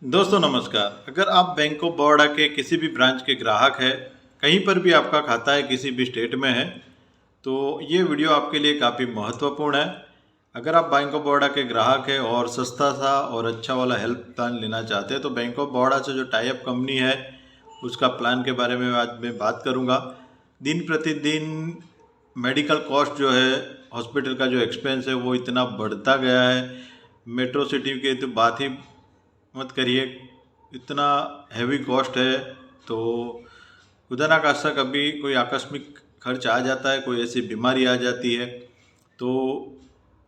दोस्तों नमस्कार। अगर आप बैंक ऑफ बड़ौदा के किसी भी ब्रांच के ग्राहक हैं, कहीं पर भी आपका खाता है, किसी भी स्टेट में है, तो ये वीडियो आपके लिए काफ़ी महत्वपूर्ण है। अगर आप बैंक ऑफ बड़ौदा के ग्राहक हैं और सस्ता सा और अच्छा वाला हेल्थ प्लान लेना चाहते हैं, तो बैंक ऑफ बड़ौदा से जो टाई अप कंपनी है, उसका प्लान के बारे में आज मैं बात करूँगा। दिन प्रतिदिन मेडिकल कॉस्ट जो है, हॉस्पिटल का जो एक्सपेंस है, वो इतना बढ़ता गया है। मेट्रो सिटी की तो बात ही मत करिए, इतना हैवी कॉस्ट है। तो खुदा ना खास्ता कभी कोई आकस्मिक खर्च आ जाता है, कोई ऐसी बीमारी आ जाती है, तो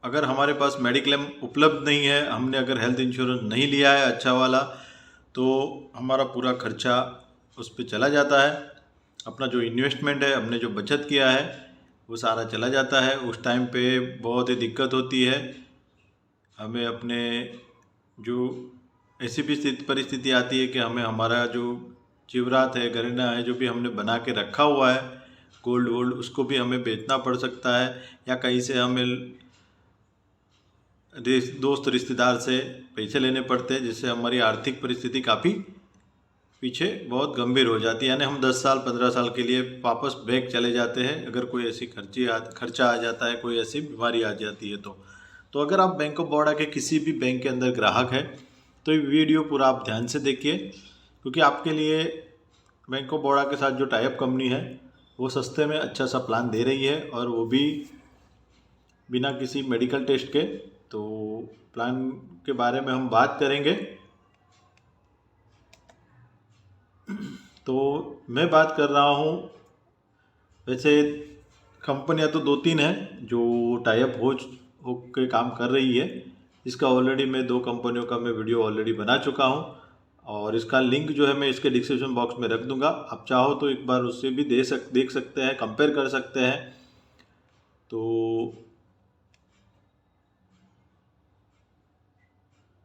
अगर हमारे पास मेडिक्लेम उपलब्ध नहीं है, हमने अगर हेल्थ इंश्योरेंस नहीं लिया है अच्छा वाला, तो हमारा पूरा खर्चा उस पर चला जाता है। अपना जो इन्वेस्टमेंट है, हमने जो बचत किया है, वो सारा चला जाता है। उस टाइम पे बहुत ही दिक्कत होती है। हमें अपने जो ऐसी भी परिस्थिति आती है कि हमें हमारा जो जेवरात है, गहना है, जो भी हमने बना के रखा हुआ है, गोल्ड वोल्ड, उसको भी हमें बेचना पड़ सकता है, या कहीं से हमें दोस्त रिश्तेदार से पैसे लेने पड़ते हैं, जिससे हमारी आर्थिक परिस्थिति काफ़ी पीछे बहुत गंभीर हो जाती है। यानी हम 10 साल 15 साल के लिए वापस बैक चले जाते हैं, अगर कोई ऐसी खर्चा आ जाता है, कोई ऐसी बीमारी आ जाती है तो अगर आप बैंक ऑफ बड़ौदा के किसी भी बैंक के अंदर ग्राहक है, तो ये वीडियो पूरा आप ध्यान से देखिए, क्योंकि आपके लिए बैंक ऑफ बड़ौदा के साथ जो टाई अप कंपनी है, वो सस्ते में अच्छा सा प्लान दे रही है, और वो भी बिना किसी मेडिकल टेस्ट के। तो प्लान के बारे में हम बात करेंगे। तो मैं बात कर रहा हूँ, वैसे कंपनियां तो 2-3 हैं जो टाई अप हो के काम कर रही है। इसका ऑलरेडी मैं 2 कंपनियों का मैं वीडियो ऑलरेडी बना चुका हूँ, और इसका लिंक जो है मैं इसके डिस्क्रिप्शन बॉक्स में रख दूंगा। आप चाहो तो एक बार उससे भी देख सकते हैं, कंपेयर कर सकते हैं। तो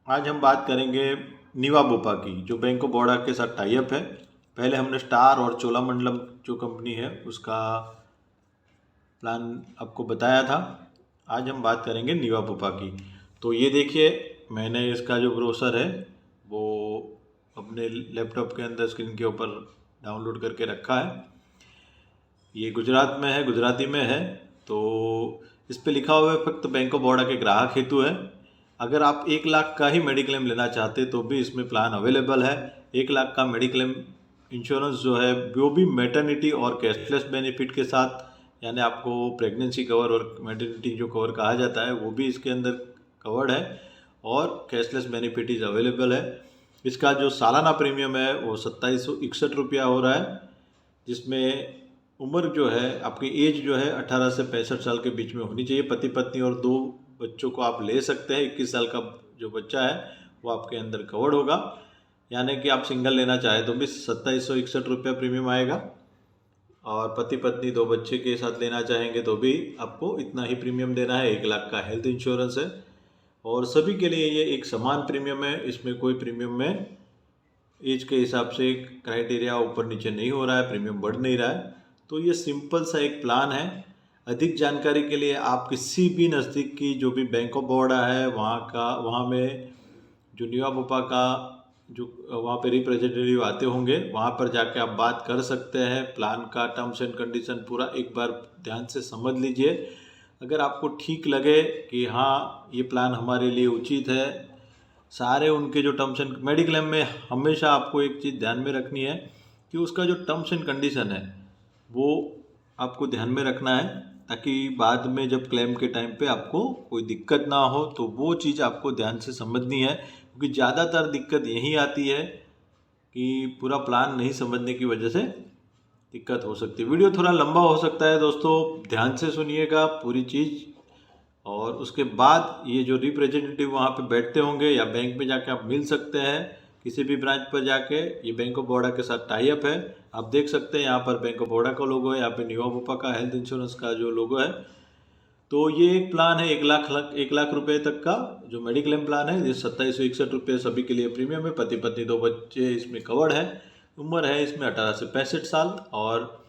आज हम बात करेंगे नीवा बुपा की, जो बैंक ऑफ बड़ौदा के साथ टाई अप है। पहले हमने स्टार और चोलामंडलम जो कंपनी है, उसका प्लान आपको बताया था। आज हम बात करेंगे नीवा बुपा की। तो ये देखिए, मैंने इसका जो ब्रोशर है वो अपने लैपटॉप के अंदर स्क्रीन के ऊपर डाउनलोड करके रखा है। ये गुजरात में है, गुजराती में है। तो इस पे लिखा हुआ है फक्त बैंक ऑफ बड़ौदा के ग्राहक हेतु है। अगर आप 1 लाख का ही मेडिक्लेम लेना चाहते तो भी इसमें प्लान अवेलेबल है। 1 लाख का मेडिक्लेम इंश्योरेंस जो है, वो भी मैटरनिटी और कैशलेस बेनिफिट के साथ, यानी आपको प्रेगनेंसी कवर और मैटरनिटी जो कवर कहा जाता है, वो भी इसके अंदर कवर्ड है, और कैशलेस बेनिफिट इज़ अवेलेबल है। इसका जो सालाना प्रीमियम है वो 2761 रुपया हो रहा है, जिसमें उम्र जो है, आपकी एज जो है 18 से 65 साल के बीच में होनी चाहिए। पति पत्नी और 2 बच्चों को आप ले सकते हैं। 21 साल का जो बच्चा है वो आपके अंदर कवर्ड होगा। यानी कि आप सिंगल लेना चाहे तो भी 2761 रुपया प्रीमियम आएगा, और पति पत्नी 2 बच्चे के साथ लेना चाहेंगे तो भी आपको इतना ही प्रीमियम देना है। 1 लाख का हेल्थ इंश्योरेंस है, और सभी के लिए ये एक समान प्रीमियम है। इसमें कोई प्रीमियम में एज के हिसाब से क्राइटेरिया ऊपर नीचे नहीं हो रहा है, प्रीमियम बढ़ नहीं रहा है। तो ये सिंपल सा एक प्लान है। अधिक जानकारी के लिए आप किसी भी नज़दीक की जो भी बैंक ऑफ बड़ौदा है, वहाँ में जो नीवा बुपा का जो वहाँ पे रिप्रेजेंटेटिव आते होंगे, वहाँ पर जाके आप बात कर सकते हैं। प्लान का टर्म्स एंड कंडीशन पूरा एक बार ध्यान से समझ लीजिए। अगर आपको ठीक लगे कि हाँ ये प्लान हमारे लिए उचित है, सारे उनके जो टर्म्स एंड मेडिक्लेम में हमेशा आपको एक चीज़ ध्यान में रखनी है कि उसका जो टर्म्स एंड कंडीशन है वो आपको ध्यान में रखना है, ताकि बाद में जब क्लेम के टाइम पे आपको कोई दिक्कत ना हो। तो वो चीज़ आपको ध्यान से समझनी है, क्योंकि ज़्यादातर दिक्कत यही आती है कि पूरा प्लान नहीं समझने की वजह से दिक्कत हो सकती है। वीडियो थोड़ा लंबा हो सकता है दोस्तों, ध्यान से सुनिएगा पूरी चीज़। और उसके बाद ये जो रिप्रेजेंटेटिव वहाँ पे बैठते होंगे, या बैंक में जाके आप मिल सकते हैं, किसी भी ब्रांच पर जाके। ये बैंक ऑफ बड़ौदा के साथ टाई अप है, आप देख सकते हैं यहाँ पर बैंक ऑफ बड़ौदा का लोगो है, यहाँ पे नीवा बुपा का हेल्थ इंश्योरेंस का जो लोगो है। तो ये एक प्लान है 1 लाख रुपए तक का जो मेडिक्लेम प्लान है। ये 2761 रुपये सभी के लिए प्रीमियम है। पति पत्नी 2 बच्चे इसमें कवर्ड है। उम्र है इसमें 18 से 65 साल, और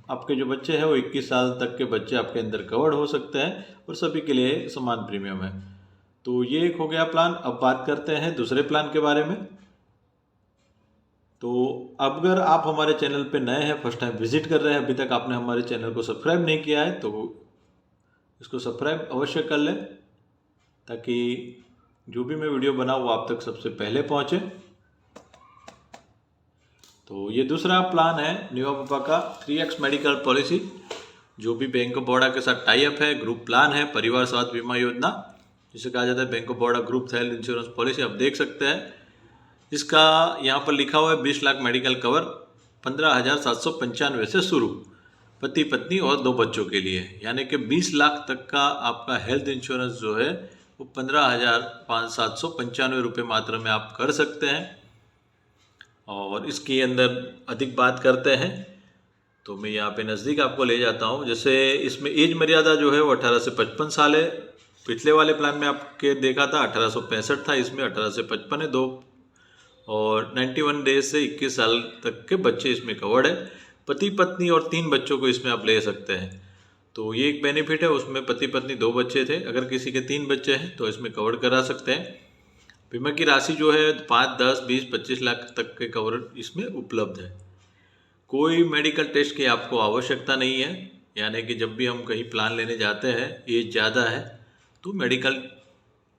आपके जो बच्चे हैं वो 21 साल तक के बच्चे आपके अंदर कवर्ड हो सकते हैं, और सभी के लिए समान प्रीमियम है। तो ये एक हो गया प्लान। अब बात करते हैं दूसरे प्लान के बारे में। तो अगर आप हमारे चैनल पे नए हैं, फर्स्ट टाइम विजिट कर रहे हैं, अभी तक आपने हमारे चैनल को सब्सक्राइब नहीं किया है, तो इसको सब्सक्राइब अवश्य कर लें, ताकि जो भी मैं वीडियो बनाऊँ वो आप तक सबसे पहले पहुँचे। तो ये दूसरा प्लान है नीवा बुपा का 3x मेडिकल पॉलिसी, जो भी बैंक ऑफ बड़ौदा के साथ टाई अप है। ग्रुप प्लान है, परिवार स्वास्थ्य बीमा योजना, जिसे कहा जाता है bank of Baroda group health insurance policy. आप देख सकते हैं इसका यहाँ पर लिखा हुआ है 20 लाख मेडिकल कवर 15,795 से शुरू, पति पत्नी और 2 बच्चों के लिए। यानी कि 20 लाख तक का आपका हेल्थ इंश्योरेंस जो है वो 15,795 रुपये मात्र में आप कर सकते हैं। और इसके अंदर अधिक बात करते हैं तो मैं यहाँ पे नज़दीक आपको ले जाता हूँ। जैसे इसमें एज मर्यादा जो है वो 18 से 55 साल है। पिछले वाले प्लान में आपके देखा था 1865 था, इसमें 18 से 55 है। 2 और 91 डेज से 21 साल तक के बच्चे इसमें कवर्ड है। पति पत्नी और 3 बच्चों को इसमें आप ले सकते हैं। तो ये एक बेनिफिट है। उसमें पति पत्नी 2 बच्चे थे, अगर किसी के 3 बच्चे हैं तो इसमें कवर करा सकते हैं। बीमा की राशि जो है 5, 10, 20, 25 लाख तक के कवर इसमें उपलब्ध है। कोई मेडिकल टेस्ट की आपको आवश्यकता नहीं है। यानी कि जब भी हम कहीं प्लान लेने जाते हैं, एज ज़्यादा है तो मेडिकल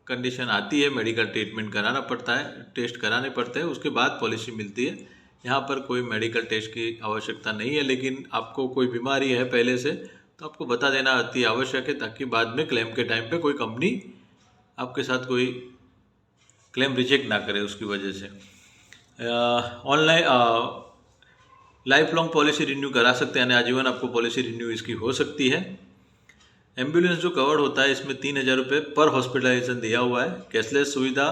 कंडीशन आती है, मेडिकल ट्रीटमेंट कराना पड़ता है, टेस्ट कराने पड़ते हैं, उसके बाद पॉलिसी मिलती है। यहाँ पर कोई मेडिकल टेस्ट की आवश्यकता नहीं है, लेकिन आपको कोई बीमारी है पहले से तो आपको बता देना अति आवश्यक है, ताकि बाद में क्लेम के टाइम पे कोई कंपनी आपके साथ कोई क्लेम रिजेक्ट ना करे उसकी वजह से। Online life long policy renew करा सकते हैं, यानी आजीवन आपको पॉलिसी रिन्यू इसकी हो सकती है। एम्बुलेंस जो कवर्ड होता है इसमें 3,000 रुपये पर हॉस्पिटलाइजेशन दिया हुआ है। कैशलेस सुविधा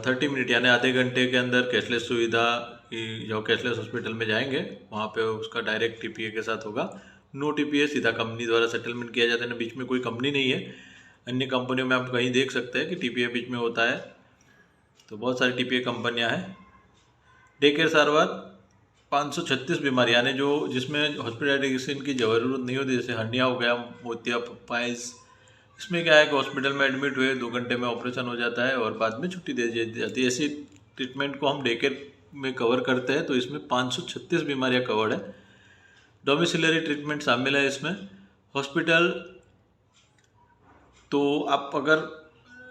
30 मिनट यानी आधे घंटे के अंदर कैशलेस सुविधा की, जो कैशलेस हॉस्पिटल में जाएंगे वहाँ पे उसका डायरेक्ट टीपीए के साथ होगा। नो टीपीए, सीधा कंपनी द्वारा सेटलमेंट किया जाता है, बीच में कोई कंपनी नहीं है। अन्य कंपनियों में आप कहीं देख सकते हैं कि टीपीए बीच में होता है, तो बहुत सारी टीपीए कंपनियाँ हैं। डे केयर सारवार 536 बीमारी यानी जो जिसमें हॉस्पिटलाइजेशन की ज़रूरत नहीं होती, जैसे हर्निया हो गया, मोतिया पाइल्स, इसमें क्या है कि हॉस्पिटल में एडमिट हुए 2 घंटे में ऑपरेशन हो जाता है और बाद में छुट्टी दे दी जाती है। ऐसी ट्रीटमेंट को हम डे केयर में कवर करते हैं, तो इसमें 536 बीमारियाँ कवर्ड है। डोमिसिलरी ट्रीटमेंट शामिल है इसमें। हॉस्पिटल तो आप अगर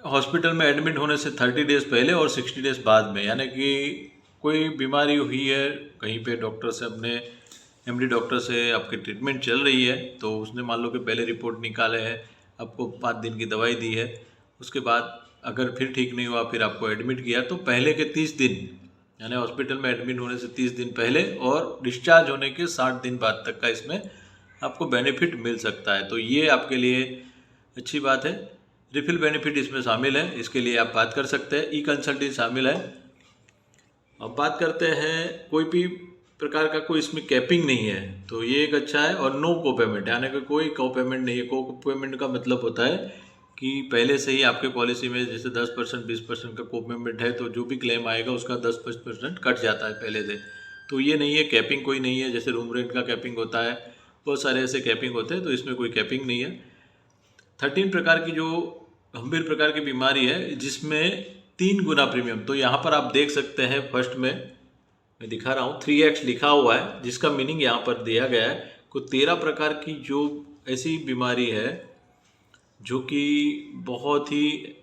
हॉस्पिटल में एडमिट होने से 30 डेज़ पहले और 60 डेज़ बाद में, यानी कि कोई बीमारी हुई है कहीं पे, डॉक्टर से अपने एमडी डॉक्टर से आपकी ट्रीटमेंट चल रही है, तो उसने मान लो कि पहले रिपोर्ट निकाले है, आपको 5 दिन की दवाई दी है, उसके बाद अगर फिर ठीक नहीं हुआ, फिर आपको एडमिट किया, तो पहले के 30 दिन यानी हॉस्पिटल में एडमिट होने से 30 दिन पहले और डिस्चार्ज होने के 60 दिन बाद तक का इसमें आपको बेनिफिट मिल सकता है। तो ये आपके लिए अच्छी बात है। रिफिल बेनिफिट इसमें शामिल है, इसके लिए आप बात कर सकते हैं। ई कंसल्टिंग शामिल है। अब बात करते हैं, कोई भी प्रकार का कोई इसमें कैपिंग नहीं है, तो ये एक अच्छा है। और नो को पेमेंट, यानी कि कोई को पेमेंट नहीं है। को पेमेंट का मतलब होता है कि पहले से ही आपके पॉलिसी में जैसे 10%, 20% का को पेमेंट है, तो जो भी क्लेम आएगा उसका 10% कट जाता है पहले से। तो ये नहीं है, कैपिंग कोई नहीं है। जैसे रूम रेंट का कैपिंग होता है, बहुत सारे ऐसे कैपिंग होते हैं, तो इसमें कोई कैपिंग नहीं है। 13 प्रकार की जो गंभीर प्रकार की बीमारी है जिसमें 3 गुना प्रीमियम, तो यहाँ पर आप देख सकते हैं फर्स्ट में मैं दिखा रहा हूँ 3x लिखा हुआ है, जिसका मीनिंग यहाँ पर दिया गया है। को 13 प्रकार की जो ऐसी बीमारी है जो कि बहुत ही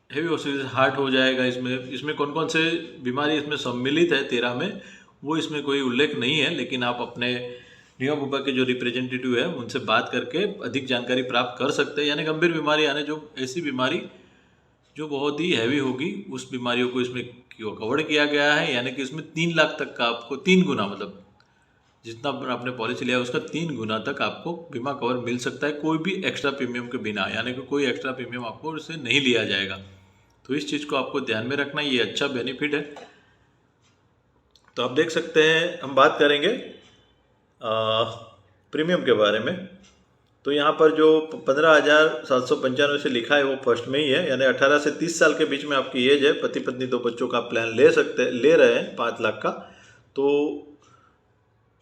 हैवी हो सकती है, हार्ट हो जाएगा। इसमें कौन कौन से बीमारी इसमें सम्मिलित है 13 में, वो इसमें कोई उल्लेख नहीं है, लेकिन आप अपने नीवा बुपा के जो रिप्रेजेंटेटिव है उनसे बात करके अधिक जानकारी प्राप्त कर सकते हैं। यानी गंभीर बीमारी यानी जो ऐसी बीमारी जो बहुत ही हैवी होगी, उस बीमारियों को इसमें कवर किया गया है। यानी कि इसमें 3 लाख तक का आपको 3 गुना, मतलब जितना आपने पॉलिसी लिया है उसका 3 गुना तक आपको बीमा कवर मिल सकता है, कोई भी एक्स्ट्रा प्रीमियम के बिना। यानी कि कोई एक्स्ट्रा प्रीमियम आपको उससे नहीं लिया जाएगा। तो इस चीज़ को आपको ध्यान में रखना, ये अच्छा बेनिफिट है। तो आप देख सकते हैं, हम बात करेंगे प्रीमियम के बारे में। तो यहाँ पर जो 15,795 से लिखा है वो फर्स्ट में ही है, यानी 18 से 30 साल के बीच में आपकी एज है। पति पत्नी 2 बच्चों का प्लान ले रहे हैं 5 लाख का, तो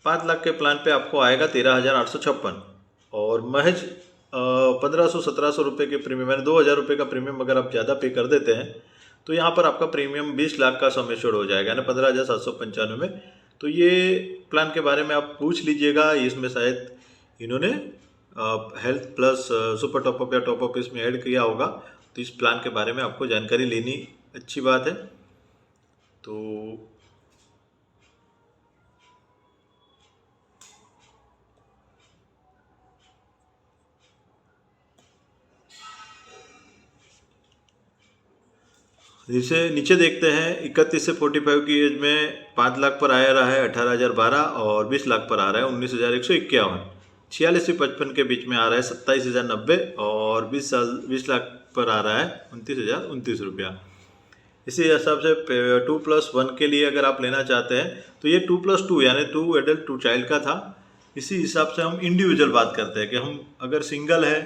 5 लाख के प्लान पे आपको आएगा 13,856 और महज 1500-1700 के प्रीमियम, यानी 2000 रुपये का प्रीमियम अगर आप ज़्यादा पे कर देते हैं तो यहाँ पर आपका प्रीमियम 20 लाख का सम एश्योर्ड हो जाएगा, यानी 15,795 में। तो ये प्लान के बारे में आप पूछ लीजिएगा, इसमें शायद इन्होंने हेल्थ प्लस सुपर टॉपअप या टॉपअप इसमें ऐड किया होगा, तो इस प्लान के बारे में आपको जानकारी लेनी अच्छी बात है। तो जिसे नीचे देखते हैं, 31 से 45 की एज में 5 लाख पर आ रहा है 18,012, और 20 लाख पर आ रहा है 19,151। 46 से 55 के बीच में आ रहा है 27,090, और 20 लाख पर आ रहा है 29,029 रुपया। इसी हिसाब से 2+1 के लिए अगर आप लेना चाहते हैं तो ये 2+2 यानी 2 एडल्ट 2 चाइल्ड का था। इसी हिसाब से हम इंडिविजुअल बात करते हैं कि हम अगर सिंगल है,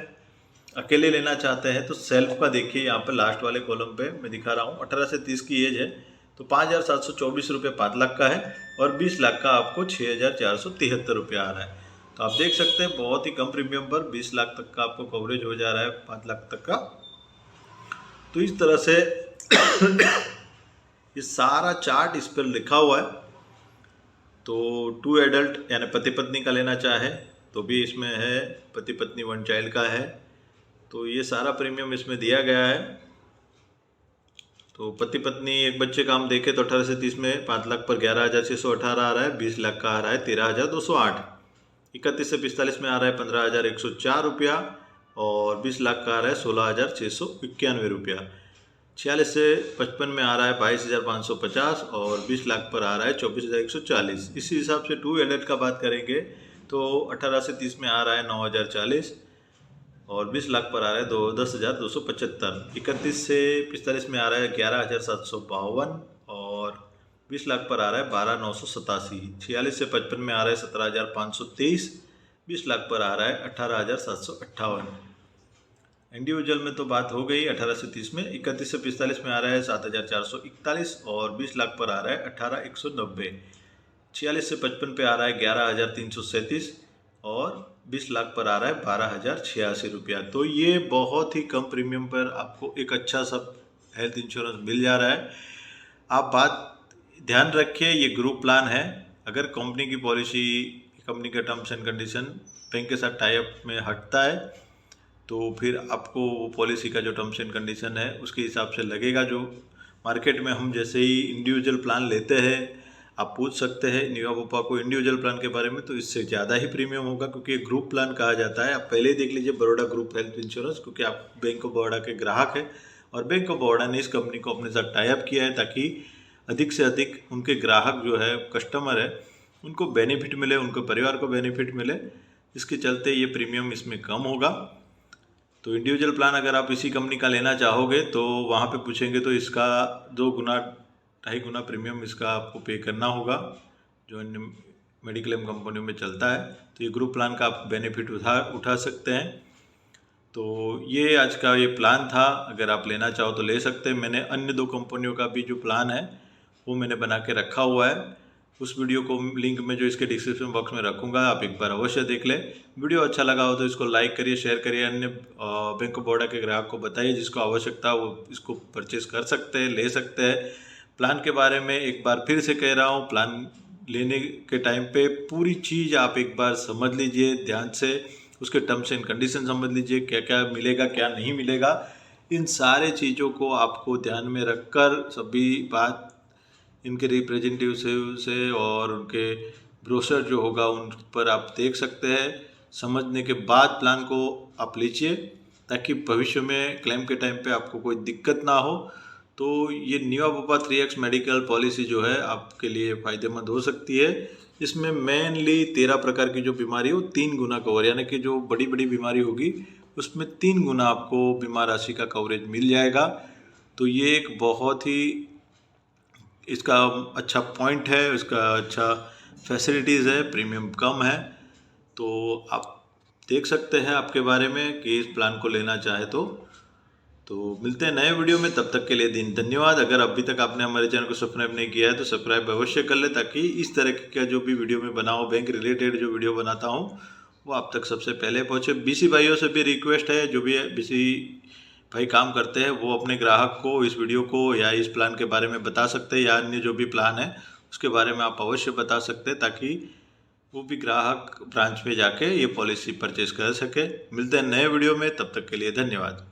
अकेले लेना चाहते हैं, तो सेल्फ का देखिए यहाँ पर लास्ट वाले कॉलम पे मैं दिखा रहा हूँ। 18 से 30 की एज है तो 5,724 रुपये 5 लाख का है, और 20 लाख का आपको 6,473 रुपया आ रहा है। तो आप देख सकते हैं बहुत ही कम प्रीमियम पर 20 लाख तक का आपको कवरेज हो जा रहा है, 5 लाख तक का। तो इस तरह से ये सारा चार्ट इस पर लिखा हुआ है। तो 2 एडल्ट यानी पति पत्नी का लेना चाहे तो भी इसमें है, पति पत्नी 1 चाइल्ड का है, तो ये सारा प्रीमियम इसमें दिया गया है। तो पति पत्नी एक बच्चे का हम देखें तो 18 से 30 में 5 लाख पर 11,618 आ रहा है, 20 लाख का आ रहा है 13,208। 31 से 45 में आ रहा है 15,104 रुपया, और 20 लाख का आ रहा है 16,691 रुपया। 46 से 55 में आ रहा है 22,550, और 20 लाख पर आ रहा है 24,140। इसी हिसाब से 2 एडल्ट का बात करेंगे तो 18 से 30 में आ रहा है 9,040, और 20 लाख पर आ रहा है 10,275। 31 से 45 में आ रहा है 11,752, और 20 लाख पर आ रहा है 12,987। 46 से 55 में आ रहा है 17,523, 20 लाख पर आ रहा है 18,758। इंडिविजुअल में तो बात हो गई 18 से 30 में। 31 से 45 में आ रहा है 7,441, और 20 लाख पर आ रहा है 18,190। 46 से 55 पे आ रहा है 11,337, और 20 लाख पर आ रहा है 12,086 रुपया। तो ये बहुत ही कम प्रीमियम पर आपको एक अच्छा सा हेल्थ इंश्योरेंस मिल जा रहा है। आप बात ध्यान रखिए, ये ग्रुप प्लान है। अगर कंपनी की पॉलिसी, कंपनी के टर्म्स एंड कंडीशन बैंक के साथ टाई अप में हटता है तो फिर आपको वो पॉलिसी का जो टर्म्स एंड कंडीशन है उसके हिसाब से लगेगा। जो मार्केट में हम जैसे ही इंडिविजुअल प्लान लेते हैं, आप पूछ सकते हैं नीवा बुपा को इंडिविजुअल प्लान के बारे में, तो इससे ज़्यादा ही प्रीमियम होगा, क्योंकि ये ग्रुप प्लान कहा जाता है। आप पहले ही देख लीजिए बड़ौदा ग्रुप हेल्थ इंश्योरेंस, क्योंकि आप बैंक ऑफ बड़ौदा के ग्राहक हैं, और बैंक ऑफ बड़ौदा ने इस कंपनी को अपने साथ टाई अप किया है ताकि अधिक से अधिक उनके ग्राहक जो है, कस्टमर है, उनको बेनिफिट मिले, उनके परिवार को बेनिफिट मिले। इसके चलते ये प्रीमियम इसमें कम होगा। तो इंडिविजुअल प्लान अगर आप इसी कंपनी का लेना चाहोगे तो वहाँ पे पूछेंगे तो इसका 2 गुना 2.5 गुना प्रीमियम इसका आपको पे करना होगा, जो मेडिक्लेम कंपनियों में चलता है। तो ये ग्रुप प्लान का आप बेनिफिट उठा सकते हैं। तो ये आज का ये प्लान था, अगर आप लेना चाहो तो ले सकते हैं। मैंने अन्य 2 कंपनियों का भी जो प्लान है वो मैंने बना के रखा हुआ है। उस वीडियो को लिंक में जो इसके डिस्क्रिप्शन बॉक्स में रखूंगा, आप एक बार अवश्य देख लें। वीडियो अच्छा लगा हो तो इसको लाइक करिए, शेयर करिए, अन्य बैंक ऑफ बड़ौदा के ग्राहक को बताइए, जिसको आवश्यकता हो वो इसको परचेज कर सकते हैं, ले सकते हैं। प्लान के बारे में एक बार फिर से कह रहा हूँ, प्लान लेने के टाइम पे पूरी चीज़ आप एक बार समझ लीजिए ध्यान से, उसके टर्म्स एंड कंडीशन समझ लीजिए, क्या क्या मिलेगा क्या नहीं मिलेगा। इन सारे चीज़ों को आपको ध्यान में रखकर सभी बात इनके रिप्रेजेंटेटिव से और उनके ब्रोशर जो होगा उन पर आप देख सकते हैं। समझने के बाद प्लान को आप लीजिए, ताकि भविष्य में क्लेम के टाइम पे आपको कोई दिक्कत ना हो। तो ये नीवा बुपा 3x मेडिकल पॉलिसी जो है आपके लिए फ़ायदेमंद हो सकती है। इसमें मेनली 13 प्रकार की जो बीमारी है वो 3 गुना कवर, यानी कि जो बड़ी बड़ी बीमारी होगी उसमें 3 गुना आपको बीमा राशि का कवरेज मिल जाएगा। तो ये एक बहुत ही इसका अच्छा पॉइंट है, इसका अच्छा फैसिलिटीज़ है, प्रीमियम कम है। तो आप देख सकते हैं आपके बारे में कि इस प्लान को लेना चाहे तो मिलते हैं नए वीडियो में। तब तक के लिए धन्यवाद। अगर अभी तक आपने हमारे चैनल को सब्सक्राइब नहीं किया है तो सब्सक्राइब अवश्य कर ले, ताकि इस तरह का जो भी वीडियो में बनाऊँ, बैंक रिलेटेड जो वीडियो बनाता हूँ वो आप तक सबसे पहले पहुँचे। बीसी भाइयों से भी रिक्वेस्ट है, जो भी बीसी भाई काम करते हैं वो अपने ग्राहक को इस वीडियो को या इस प्लान के बारे में बता सकते हैं, या अन्य जो भी प्लान है उसके बारे में आप अवश्य बता सकते हैं, ताकि वो भी ग्राहक ब्रांच में जाके ये पॉलिसी परचेज कर सके। मिलते हैं नए वीडियो में, तब तक के लिए धन्यवाद।